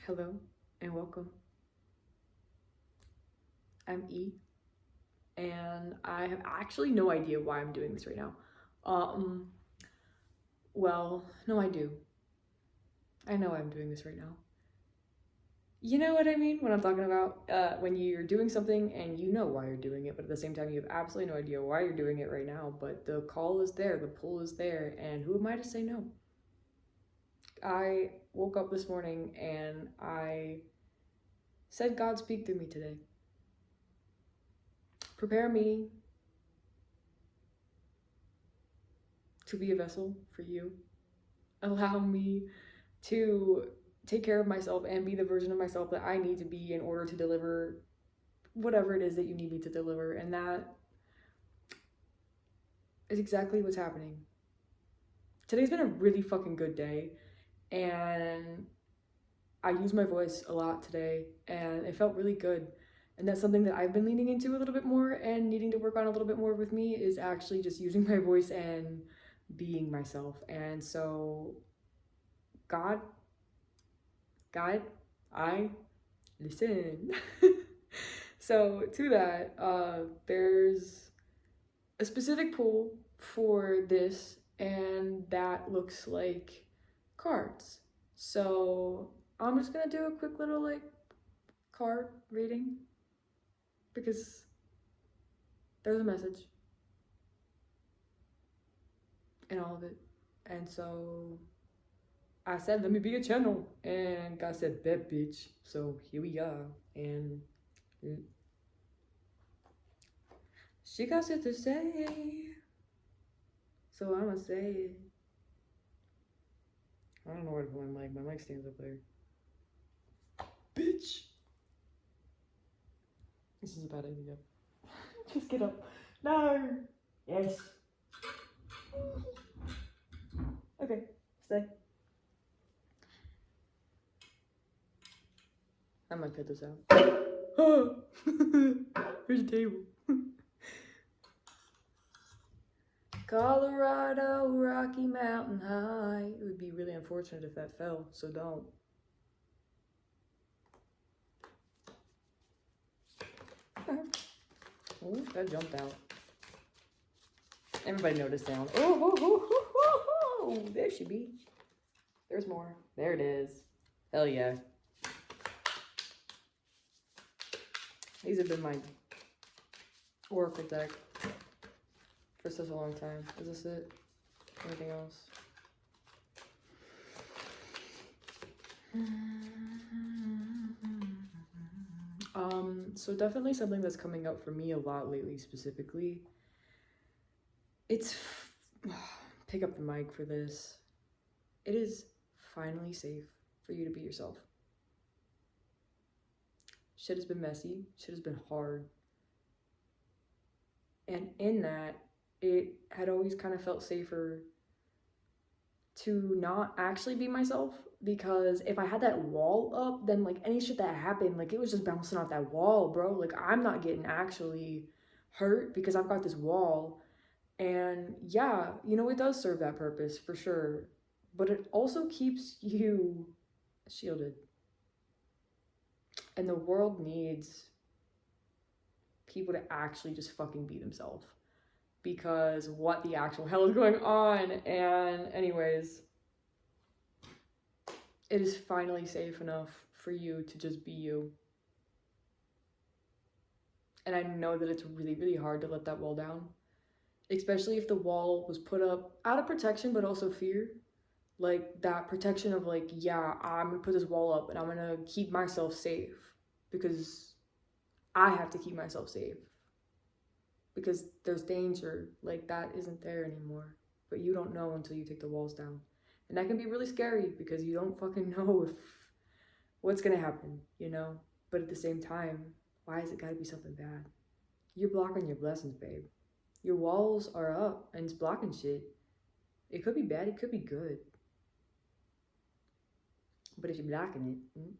Hello and welcome. I'm E, and I have actually no idea why I'm doing this right now. Um, well, no, I do. I know I'm doing this right now. You know what I mean when I'm talking about when you're doing something and you know why you're doing it, but at the same time you have absolutely no idea why you're doing it right now, but the call is there, the pull is there, and who am I to say no? I woke up this morning and I said, God, speak through me today. Prepare me to be a vessel for you. Allow me to take care of myself and be the version of myself that I need to be in order to deliver whatever it is that you need me to deliver. And that is exactly what's happening. Today's been a really fucking good day, and I used my voice a lot today, and it felt really good. And that's something that I've been leaning into a little bit more and needing to work on a little bit more with me is actually just using my voice and being myself. And so, God, God, I listen. So to that, there's a specific pool for this, and that looks like cards. So I'm just gonna do a quick little card reading because there's a message in all of it. And so I said, let me be a channel. And God said, bet bitch. So here we are. And she got shit to say. So I'm gonna say it. I don't know where to put my mic. My mic stands up there. Bitch. This is a bad idea. Just get up. No. Yes. Okay. Stay. I might cut this out. Here's a table. Colorado, Rocky Mountain High. It would be really unfortunate if that fell, so don't. Oh, that jumped out. Everybody noticed sound. Oh, there she be. There's more. There it is. Hell yeah. These have been my Oracle deck for such a long time. Is this it? Anything else? So definitely something that's coming up for me a lot lately specifically. It's pick up the mic for this. It is finally safe for you to be yourself. Shit has been messy, shit has been hard. And in that, it had always kind of felt safer to not actually be myself, because if I had that wall up, then like any shit that happened, like it was just bouncing off that wall, bro. Like I'm not getting actually hurt because I've got this wall. And yeah, it does serve that purpose for sure, but it also keeps you shielded. And the world needs people to actually just fucking be themselves, because what the actual hell is going on? And anyways, it is finally safe enough for you to just be you. And I know that it's really, really hard to let that wall down, especially if the wall was put up out of protection, but also fear. Like that protection of like, yeah, I'm gonna put this wall up and I'm gonna keep myself safe because I have to keep myself safe because there's danger. Like that isn't there anymore, but you don't know until you take the walls down. And that can be really scary because you don't fucking know if what's gonna happen, But at the same time, why has it gotta be something bad? You're blocking your blessings, babe. Your walls are up and it's blocking shit. It could be bad, it could be good. But if you're blocking it,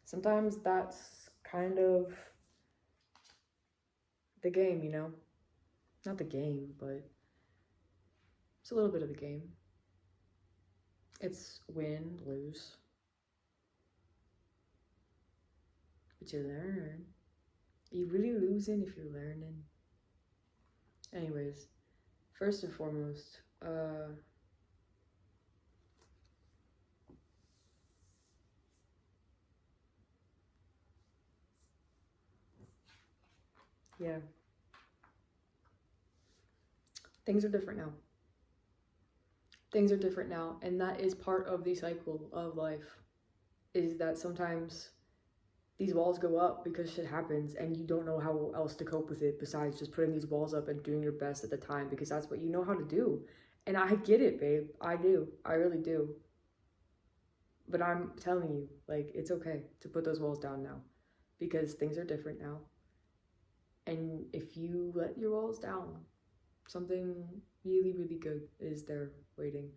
sometimes that's kind of the game, Not the game, but it's a little bit of the game. It's win, lose. But you learn. Are you really losing if you're learning? Anyways, first and foremost, yeah, things are different now. Things are different now, and that is part of the cycle of life, is that sometimes these walls go up because shit happens and you don't know how else to cope with it besides just putting these walls up and doing your best at the time because that's what you know how to do. And I get it, babe. I do. I really do. But I'm telling you, like, it's okay to put those walls down now because things are different now. And if you let your walls down, something really, really good is there waiting.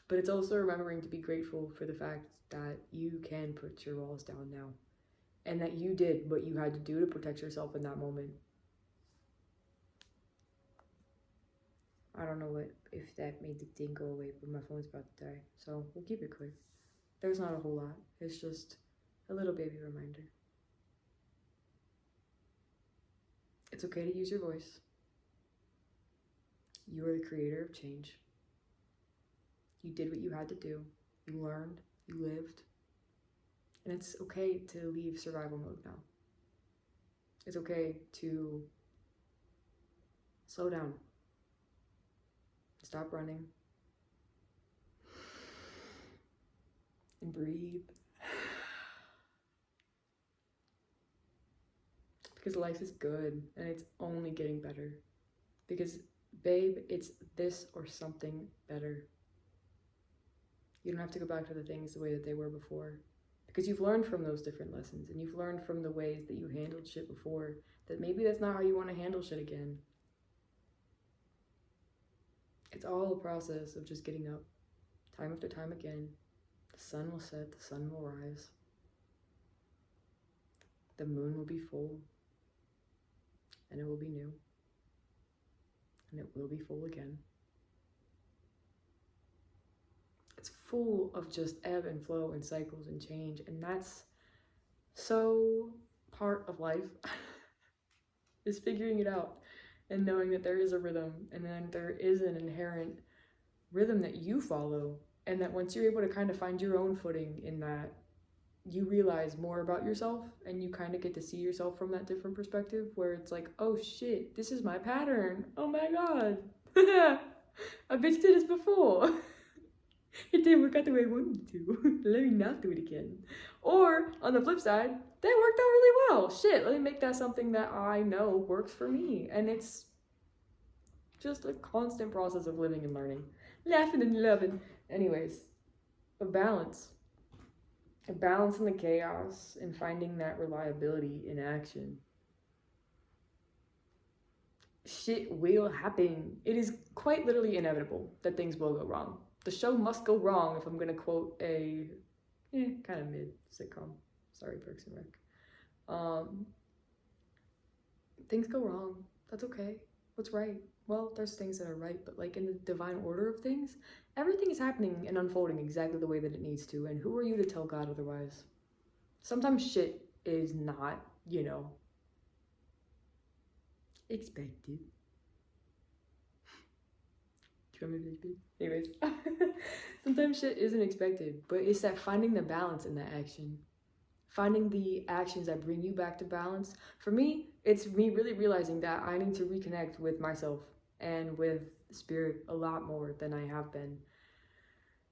But it's also remembering to be grateful for the fact that you can put your walls down now and that you did what you had to do to protect yourself in that moment. I don't know if that made the thing go away, but my phone's about to die, so we'll keep it quick. There's not a whole lot. It's just a little baby reminder. It's okay to use your voice. You are the creator of change. You did what you had to do. You learned. You lived. And it's okay to leave survival mode now. It's okay to slow down. Stop running. And breathe. Because life is good and it's only getting better. Because, babe, it's this or something better. You don't have to go back to the things the way that they were before. Because you've learned from those different lessons and you've learned from the ways that you handled shit before that maybe that's not how you want to handle shit again. It's all a process of just getting up time after time again. The sun will set, the sun will rise. The moon will be full. And it will be new. And it will be full again. It's full of just ebb and flow and cycles and change. And that's so part of life is figuring it out and knowing that there is a rhythm and then there is an inherent rhythm that you follow. And that once you're able to kind of find your own footing in that, you realize more about yourself and you kind of get to see yourself from that different perspective where it's like, oh shit, this is my pattern. Oh my god. A bitch did this before. It didn't work out the way I wanted to. Let me not do it again. Or on the flip side, that worked out really well. Shit, let me make that something that I know works for me. And it's just a constant process of living and learning. Laughing and loving. Anyways, a balance in the chaos and finding that reliability in action. Shit will happen. It is quite literally inevitable that things will go wrong. The show must go wrong if I'm gonna quote a kind of mid sitcom. Sorry, Parks and Rec. Things go wrong. That's okay. What's right? Well, there's things that are right, but like in the divine order of things, everything is happening and unfolding exactly the way that it needs to, and who are you to tell God otherwise? Sometimes shit is not, expected. Do you want me to speak? Anyways, sometimes shit isn't expected, but it's that finding the balance in that action. Finding the actions that bring you back to balance. For me, it's me really realizing that I need to reconnect with myself and with spirit a lot more than I have been.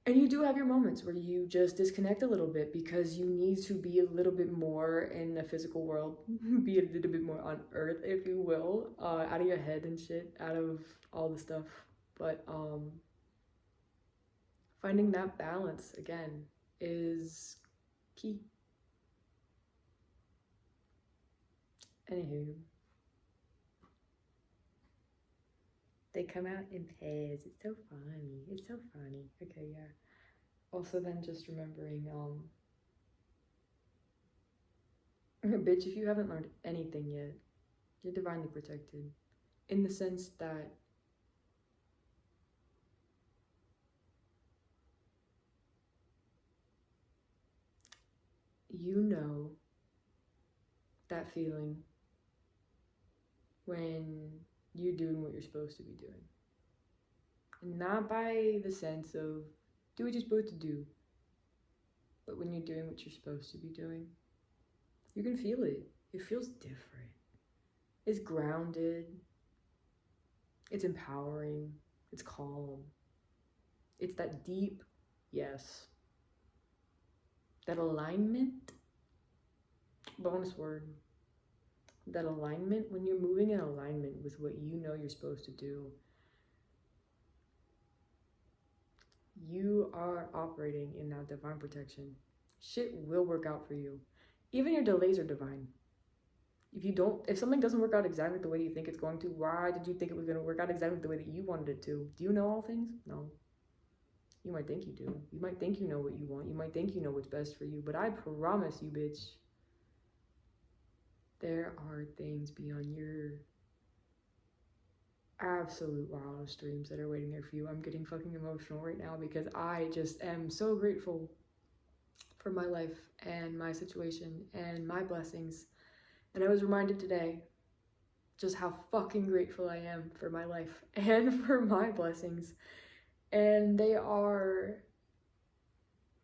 And you do have your moments where you just disconnect a little bit because you need to be a little bit more in the physical world, be a little bit more on earth, if you will, out of your head and shit, out of all the stuff. But finding that balance, again, is key. Anywho, they come out in pairs. It's so funny. It's so funny. Okay, yeah. Also then just remembering, bitch, if you haven't learned anything yet, you're divinely protected. In the sense that you know that feeling when you're doing what you're supposed to be doing. And not by the sense of do what you're supposed to do, but when you're doing what you're supposed to be doing, you can feel it. It feels different. It's grounded. It's empowering. It's calm. It's that deep yes. That alignment, bonus word, that alignment, when you're moving in alignment with what you know you're supposed to do, you are operating in that divine protection. Shit will work out for you. Even your delays are divine. If something doesn't work out exactly the way you think it's going to, why did you think it was going to work out exactly the way that you wanted it to? Do you know all things? No. You might think you do. You might think you know what you want. You might think you know what's best for you. But I promise you, bitch, there are things beyond your absolute wildest dreams that are waiting there for you. I'm getting fucking emotional right now because I just am so grateful for my life and my situation and my blessings. And I was reminded today just how fucking grateful I am for my life and for my blessings. And they are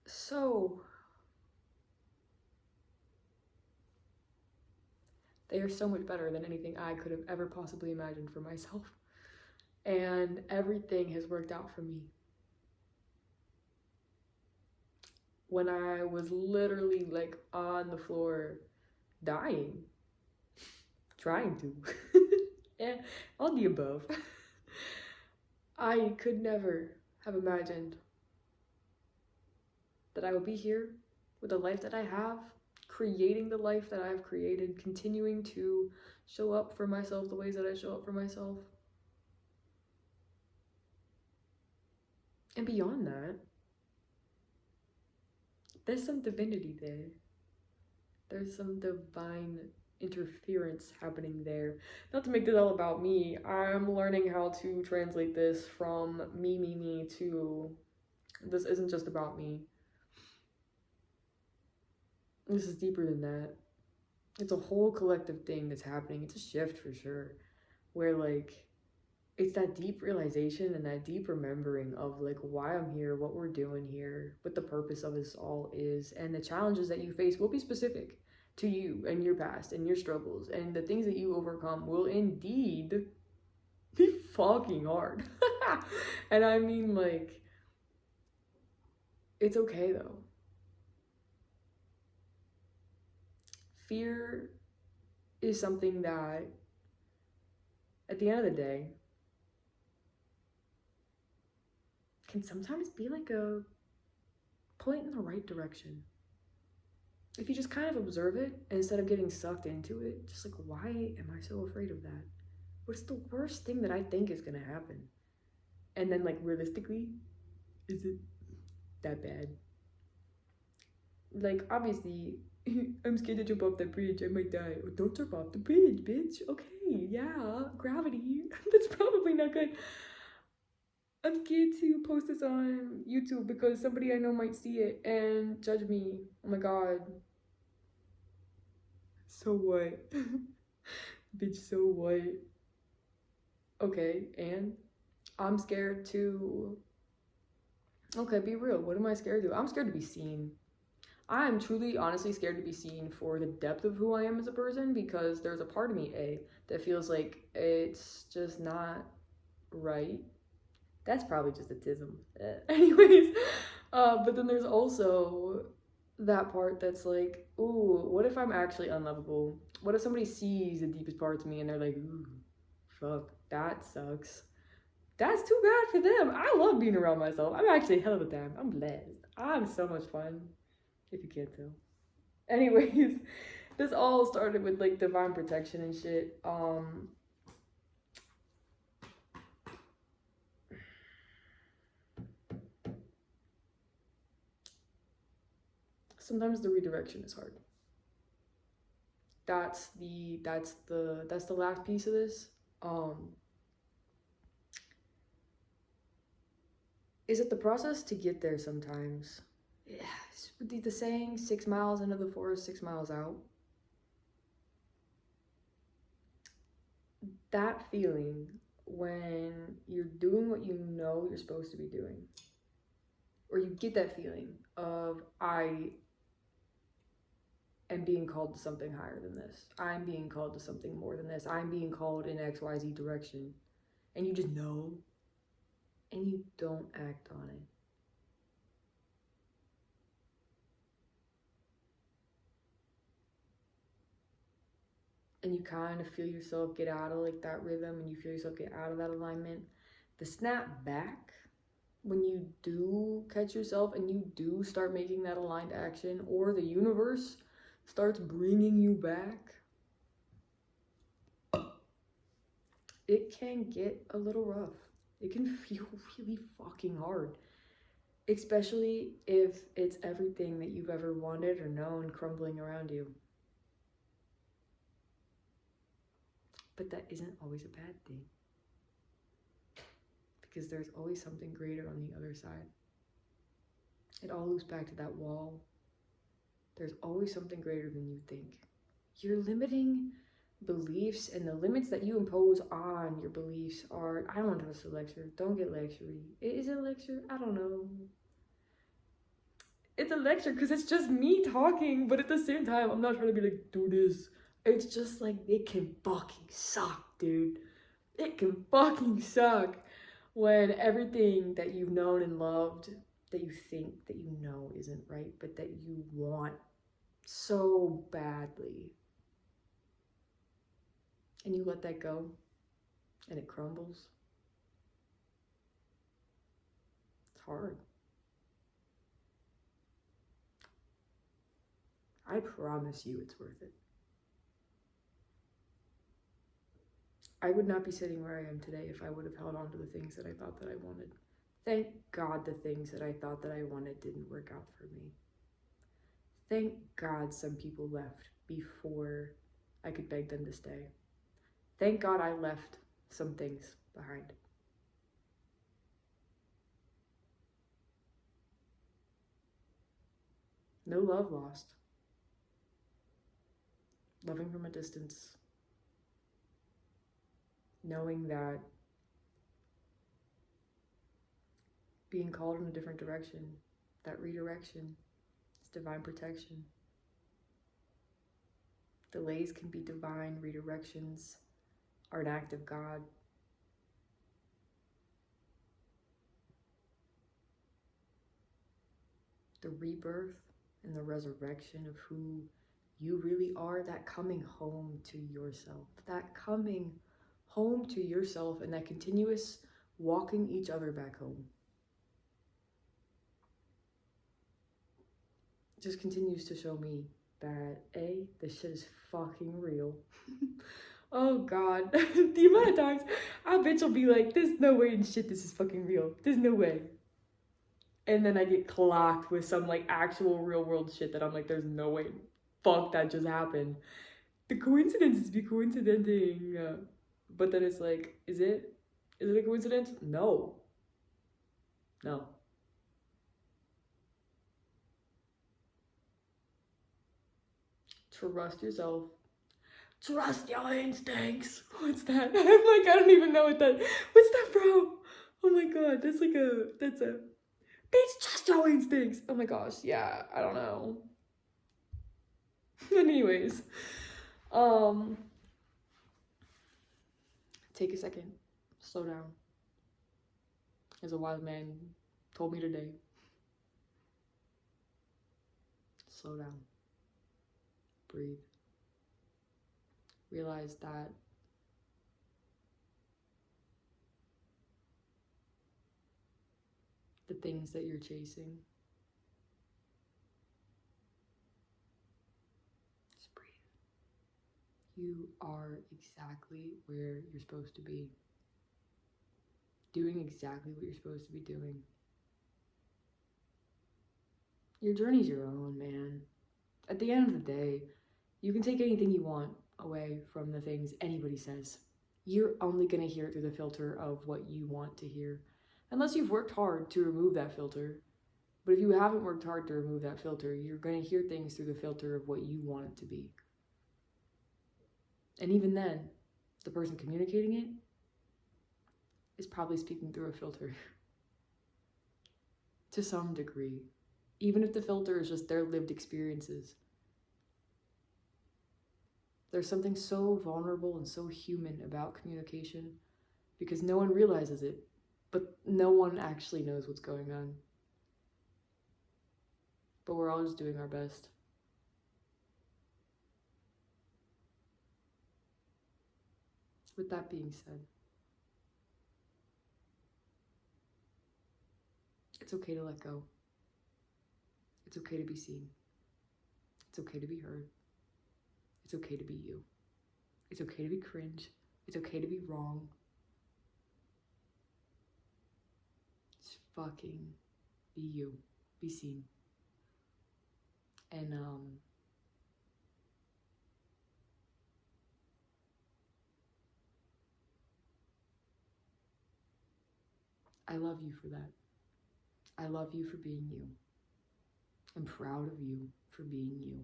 so much better than anything I could have ever possibly imagined for myself. And everything has worked out for me. When I was literally like on the floor dying, trying to, and all the above, I could never have imagined that I would be here with the life that I have, creating the life that I've created, continuing to show up for myself the ways that I show up for myself. And beyond that, there's some divinity there. There's some divine interference happening there. Not to make this all about me, I'm learning how to translate this from me to this isn't just about me. This is deeper than that. It's a whole collective thing that's happening. It's a shift for sure, where like it's that deep realization and that deep remembering of like why I'm here, what we're doing here, what the purpose of this all is, and the challenges that you face will be specific to you and your past and your struggles, and the things that you overcome will indeed be fucking hard. And I mean, like, it's okay though. Fear is something that at the end of the day can sometimes be like a point in the right direction. If you just kind of observe it instead of getting sucked into it, just like, why am I so afraid of that? What's the worst thing that I think is gonna happen? And then like realistically, is it that bad? Like obviously, I'm scared to jump off that bridge, I might die. Oh, don't jump off the bridge, bitch. Okay, yeah, gravity. That's probably not good. I'm scared to post this on YouTube because somebody I know might see it and judge me. Oh my god. So what? Bitch, so what? Okay, and I'm scared to... Okay, be real. What am I scared to? I'm scared to be seen. I'm truly, honestly scared to be seen for the depth of who I am as a person, because there's a part of me, that feels like it's just not right. That's probably just a tism. Anyways, but then there's also that part that's like, ooh, what if I'm actually unlovable? What if somebody sees the deepest parts of me and they're like, ooh, fuck, that sucks. That's too bad for them. I love being around myself. I'm actually a hell of a time. I'm blessed. I'm so much fun, if you can't tell. Anyways, this all started with like divine protection and shit. Sometimes the redirection is hard. That's the last piece of this. Is it the process to get there sometimes? Yeah, the saying, 6 miles into the forest, 6 miles out. That feeling when you're doing what you know you're supposed to be doing, or you get that feeling of, I am being called to something higher than this. I'm being called to something more than this. I'm being called in XYZ direction. And you just know, and you don't act on it. And you kind of feel yourself get out of like that rhythm, and you feel yourself get out of that alignment. The snap back, when you do catch yourself and you do start making that aligned action, or the universe starts bringing you back, it can get a little rough. It can feel really fucking hard, especially if it's everything that you've ever wanted or known crumbling around you. But that isn't always a bad thing, because there's always something greater on the other side. It all loops back to that wall. There's always something greater than you think. Your limiting beliefs and the limits that you impose on your beliefs are, I don't want to host a lecture. Don't get lectury. Is it a lecture? I don't know. It's a lecture because it's just me talking, but at the same time, I'm not trying to be like, do this. It's just like, it can fucking suck, dude. It can fucking suck when everything that you've known and loved, that you think that you know isn't right, but that you want so badly, and you let that go, and it crumbles. It's hard. I promise you it's worth it. I would not be sitting where I am today if I would have held on to the things that I thought that I wanted. Thank God the things that I thought that I wanted didn't work out for me. Thank God some people left before I could beg them to stay. Thank God I left some things behind. No love lost. Loving from a distance. Knowing that being called in a different direction, that redirection, is divine protection. Delays can be divine, redirections are an act of God. The rebirth and the resurrection of who you really are, that coming home to yourself, that coming home to yourself, and that continuous walking each other back home. It just continues to show me that this shit is fucking real. Oh God, the amount of times I bitch will be like, there's no way in shit this is fucking real. There's no way. And then I get clocked with some like actual real world shit that I'm like, there's no way. Fuck, that just happened. The coincidences be coincidenting. But then it's like, is it a coincidence? No. Trust yourself. Trust your instincts. What's that? I'm like, I don't even know what's that, bro? Oh my God, that's a, bitch, trust your instincts. Oh my gosh, yeah, I don't know. Anyways, take a second, slow down. As a wise man told me today, slow down, breathe. Realize that the things that you're chasing, just breathe. You are exactly where you're supposed to be, doing exactly what you're supposed to be doing. Your journey's your own, man. At the end of the day, you can take anything you want away from the things anybody says. You're only gonna hear it through the filter of what you want to hear. Unless you've worked hard to remove that filter, But if you haven't worked hard to remove that filter, you're going to hear things through the filter of what you want it to be. And even then, the person communicating it is probably speaking through a filter to some degree, even if the filter is just their lived experiences. There's something so vulnerable and so human about communication because no one realizes it, but no one actually knows what's going on. But we're all just doing our best. With that being said, it's okay to let go. It's okay to be seen. It's okay to be heard. It's okay to be you. It's okay to be cringe. It's okay to be wrong. Just fucking be you. Be seen. And I love you for that. I love you for being you. I'm proud of you for being you.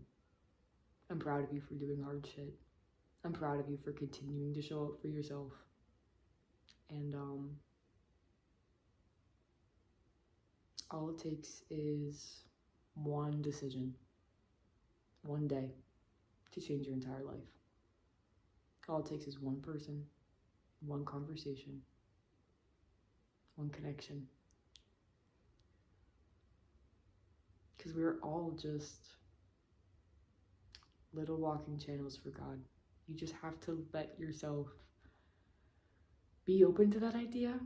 I'm proud of you for doing hard shit. I'm proud of you for continuing to show up for yourself. And all it takes is one decision, one day, to change your entire life. All it takes is one person, one conversation, one connection. Because we're all just little walking channels for God. You just have to let yourself be open to that idea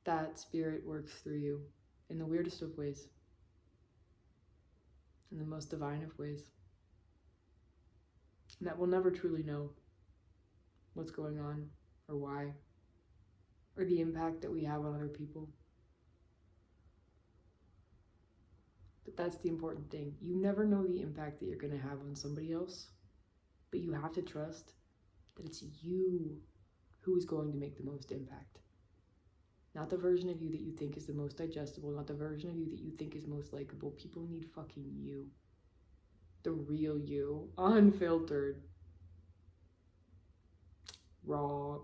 that spirit works through you in the weirdest of ways, in the most divine of ways, and that we'll never truly know what's going on or why or the impact that we have on other people. But that's the important thing. You never know the impact that you're going to have on somebody else, but you have to trust that it's you who is going to make the most impact. Not the version of you that you think is the most digestible, not the version of you that you think is most likable. People need fucking you. The real you. Unfiltered. Raw.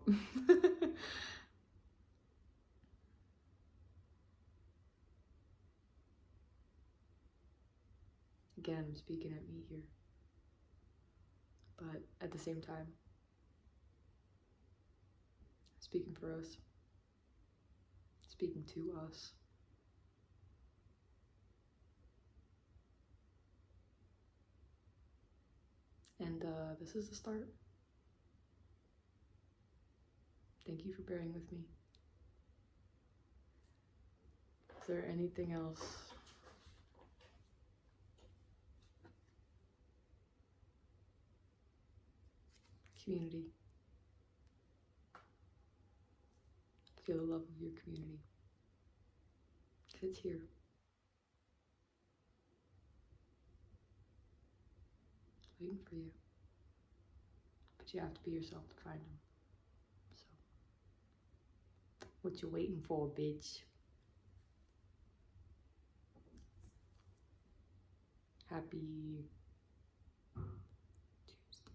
Again, I'm speaking at me here. But at the same time, speaking for us. Speaking to us. And this is the start. Thank you for bearing with me. Is there anything else? Community. Feel the love of your community. Because it's here. Waiting for you. But you have to be yourself to find them. So, what you waiting for, bitch? Happy Tuesday.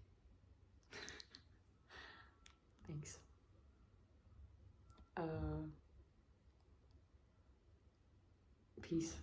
Thanks. Peace.